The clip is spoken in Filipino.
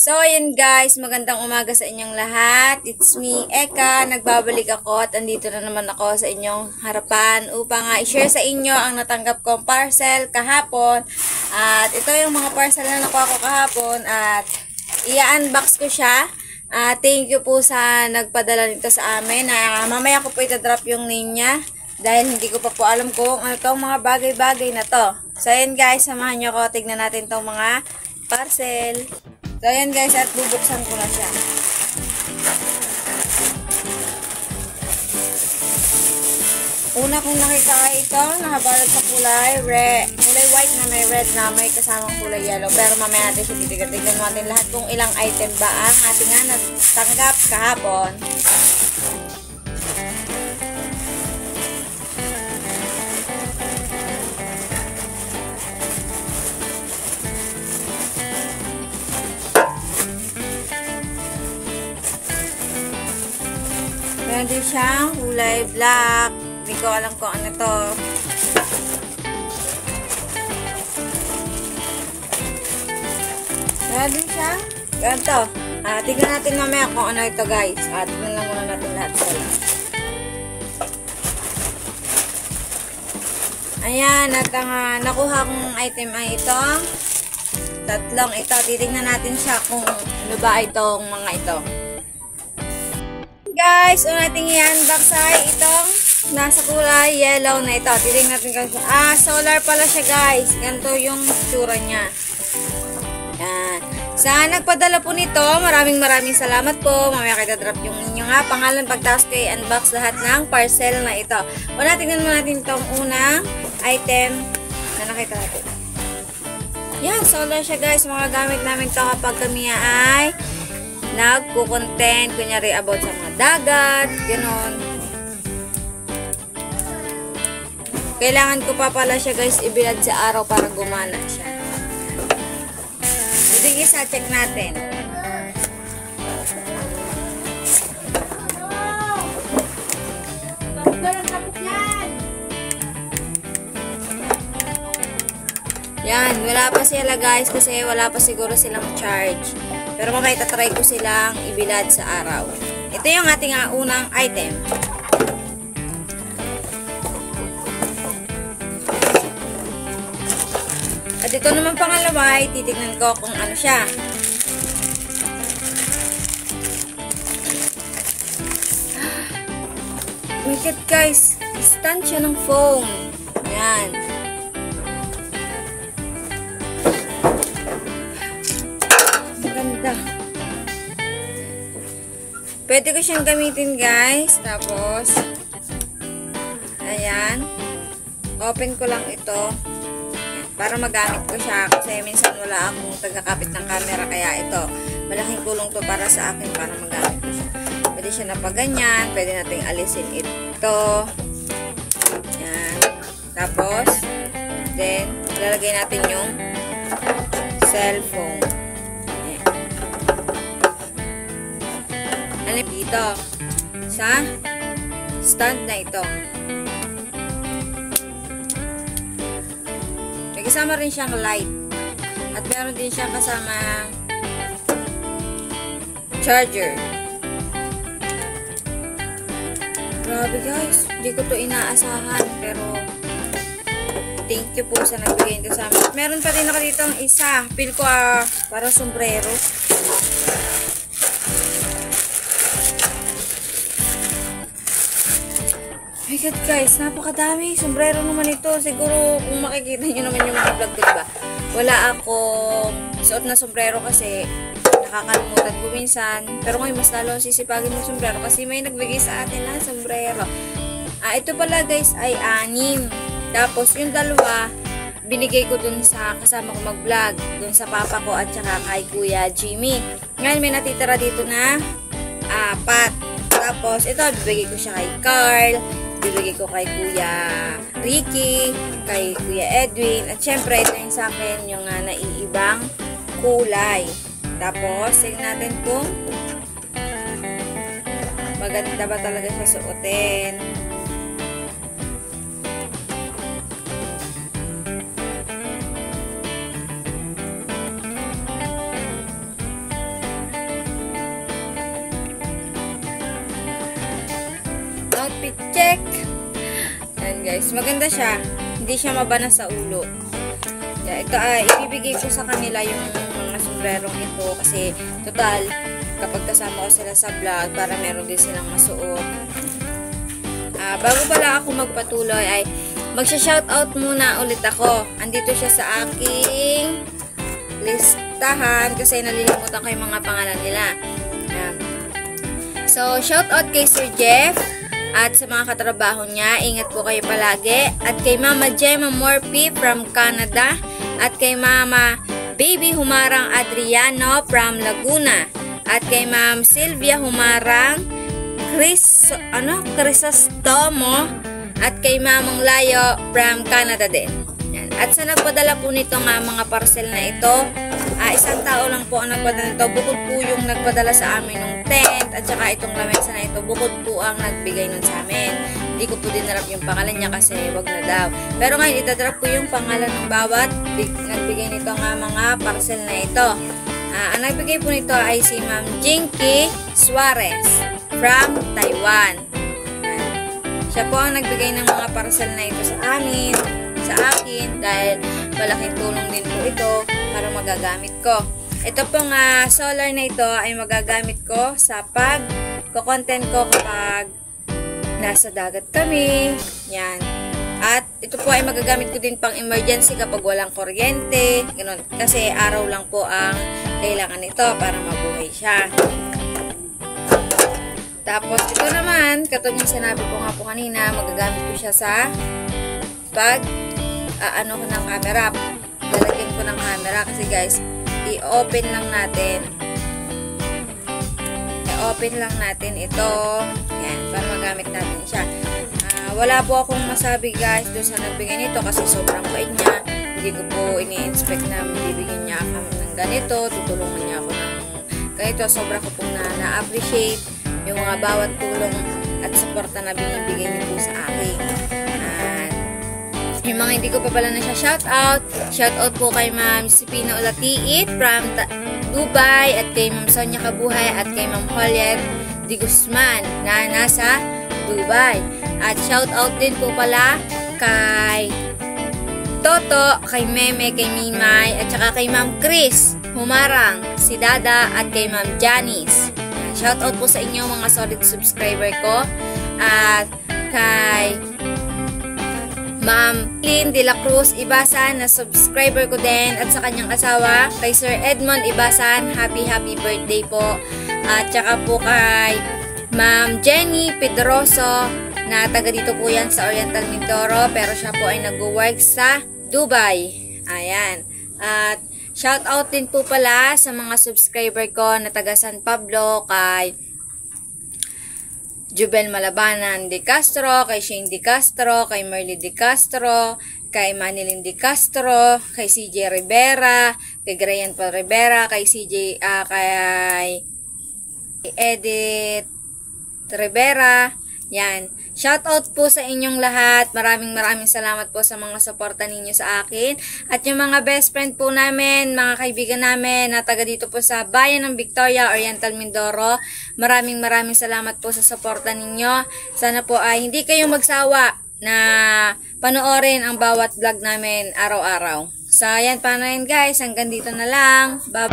So, ayun guys, magandang umaga sa inyong lahat. It's me, Eka. Nagbabalik ako at andito na naman ako sa inyong harapan upang i-share sa inyo ang natanggap kong parcel kahapon. At ito yung mga parcel na nakuha ko kahapon at i-unbox ko siya. Thank you po sa nagpadala nito sa amin. Mamaya ko po itadrop yung name niya dahil hindi ko pa po alam kung ano itong mga bagay-bagay na to. So, ayun guys, samahan nyo ako. Tignan natin itong mga parcel. So, ayan guys, at bubuksan ko na siya. Una kong nakita ay ito, nakabalot sa kulay white na may red na may kasamang kulay yellow. Pero mamaya natin siya titigan natin lahat kung ilang item ba ang ating nga natanggap kahapon. Meron din siyang kulay black. Hindi ko alam kung ano to. Meron din siyang ganito. Tignan natin mamaya kung ano ito guys. Tignan lang muna natin lahat sila. Ayan. At ang nakuha kong item ay ito. Tatlong ito. Titignan natin siya kung ano ba itong mga ito. Guys, natin i-unbox ay itong nasa kulay yellow na ito. Titingnan natin kasi. Solar pala siya guys. Ganito yung tsura niya. Yan. Sa nagpadala po nito, maraming salamat po. Mamaya kita drop yung inyong pangalan pagtaas ko i-unbox lahat ng parcel na ito. Tingnan mo natin itong unang item na nakita natin. Yan, solar siya guys. Mga gamit namin ito kapag kami ay nagko-content, kunyari about sa mga dagat, gano'n. Kailangan ko pa pala siya guys ibilad sa araw para gumana siya. Ito yung isa, check natin. Yan, wala pa sila guys kasi wala pa siguro silang charge. Pero mamaya itatry ko silang ibilad sa araw. Ito yung ating unang item. At ito naman pangalawa, titignan ko kung ano siya. Look at guys, stand siya ng phone. Yan. Maganda. Pwede ko siyang gamitin guys. Tapos, ayan. Open ko lang ito. Para magamit ko siya. Kasi minsan wala akong tagakapit ng camera. Kaya ito, malaking tulong to para sa akin para magamit ko siya. Pwede siya na pa ganyan. Pwede nating alisin ito. Ayan. Tapos, then, lalagay natin yung cellphone. Ayan. Dito. Sa stand na ito. May kasama rin siyang light. At meron din siyang kasama charger. Grabe guys. Hindi ko to inaasahan. Pero thank you po sa nagbigay nito sa amin. Meron pa rin ako dito ang isa. Feel ko para sombrero. My God guys, napakadami. Sombrero naman ito. Siguro kung makikita nyo naman yung mga vlog ko, diba? Wala akong suot na sombrero kasi nakakalimutan ko minsan. Pero ngayon mas lalo sisipagin ng sombrero kasi may nagbigay sa atin na sombrero. Ito pala guys ay 6. Tapos yung dalawa, binigay ko dun sa kasama ko mag-vlog. Dun sa papa ko at saka kay Kuya Jimmy. Ngayon may natitira dito na 4. Tapos ito, bibigay ko siya kay Carl. Bibigay ko kay Kuya Ricky, kay Kuya Edwin, at syempre ito yung sa akin yung naiibang kulay. Tapos, tignan natin kung maganda ba talaga siya suotin. guys. Maganda siya. Hindi siya mabana sa ulo. Ito ay ibibigay ko sa kanila yung mga sombrerong ito kasi total kapag kasama ko sila sa vlog para meron din silang masuot. Bago pala ako magpatuloy ay magsha-shoutout muna ulit ako. Andito siya sa aking listahan kasi nalilimutan ko yung mga pangalan nila. So, shoutout kay Sir Jeff at sa mga katrabaho niya. Ingat po kayo palagi. At kay Mama Gemma Morphy from Canada. At kay Mama Baby Humarang Adriano from Laguna. At kay Ma'am Sylvia Humarang Crisostomo. At kay Mamang Layo from Canada din. Yan. At sa nagpadala po nito nga mga parcel na ito, isang tao lang po ang nagpadala nito. Bukod po yung nagpadala sa amin ng tent at saka itong lamesa na ito, bukod po ang nagbigay nun sa amin. Hindi ko po dinarap yung pangalan niya kasi wag na daw. Pero ngayon, itadrop ko yung pangalan ng bawat nagbigay nito nga mga parcel na ito. Ang nagbigay po nito ay si Ma'am Jinky Suarez from Taiwan. Siya po ang nagbigay ng mga parcel na ito sa akin dahil malaking tulong din po ito para magagamit ko. Ito pong solar na ito ay magagamit ko sa pag-content ko kapag nasa dagat kami. Yan. At ito po ay magagamit ko din pang emergency kapag walang kuryente. Ganun. Kasi araw lang po ang kailangan nito para mabuhay siya. Tapos ito naman, katulad yung sinabi ko nga po kanina, magagamit ko siya sa ano ko ng camera. Lalagyan ko ng camera kasi guys, i-open lang natin ito. Yan, para magamit natin siya. Wala po akong masabi guys doon sa nagbigay nito kasi sobrang bait niya. Hindi ko po ini-expect na bibigyan niya ako ng ganito, tutulungan niya ako ng ganito. Sobra ko pong na-appreciate yung mga bawat tulong at suporta na binibigay niyo po sa akin. Yung mga hindi ko pa pala na siya shoutout po kay Ma'am Sipina Ulatiit from Dubai at kay Ma'am Sonia Kabuhay at kay Ma'am Juliet Di Guzman na nasa Dubai. At shoutout din po pala kay Toto, kay Meme, kay Mimay at saka kay Ma'am Chris Humarang, si Dada at kay Ma'am Janice. Shoutout po sa inyo mga solid subscriber ko at kay Ma'am Lynn De La Cruz Ibasan na subscriber ko din at sa kanyang asawa kay Sir Edmond Ibasan, happy birthday po. At saka po kay Ma'am Jenny Pedroso na taga dito po yan sa Oriental Mindoro pero siya po ay nag-work sa Dubai. Ayan. At shoutout din po pala sa mga subscriber ko na taga San Pablo kay Jubel Malabanan De Castro, kay Shane De Castro, kay Merly De Castro, kay Manilyn De Castro, kay CJ Rivera, kay Grayan Paul Rivera, kay kay Edith Rivera. Yan. Shoutout po sa inyong lahat. Maraming salamat po sa mga suporta ninyo sa akin. At yung mga best friend po namin, mga kaibigan namin na taga dito po sa bayan ng Victoria, Oriental Mindoro. Maraming salamat po sa suporta ninyo. Sana po ay hindi kayong magsawa na panoorin ang bawat vlog namin araw-araw. So, ayan pa na yun guys. Hanggang dito na lang. Bye.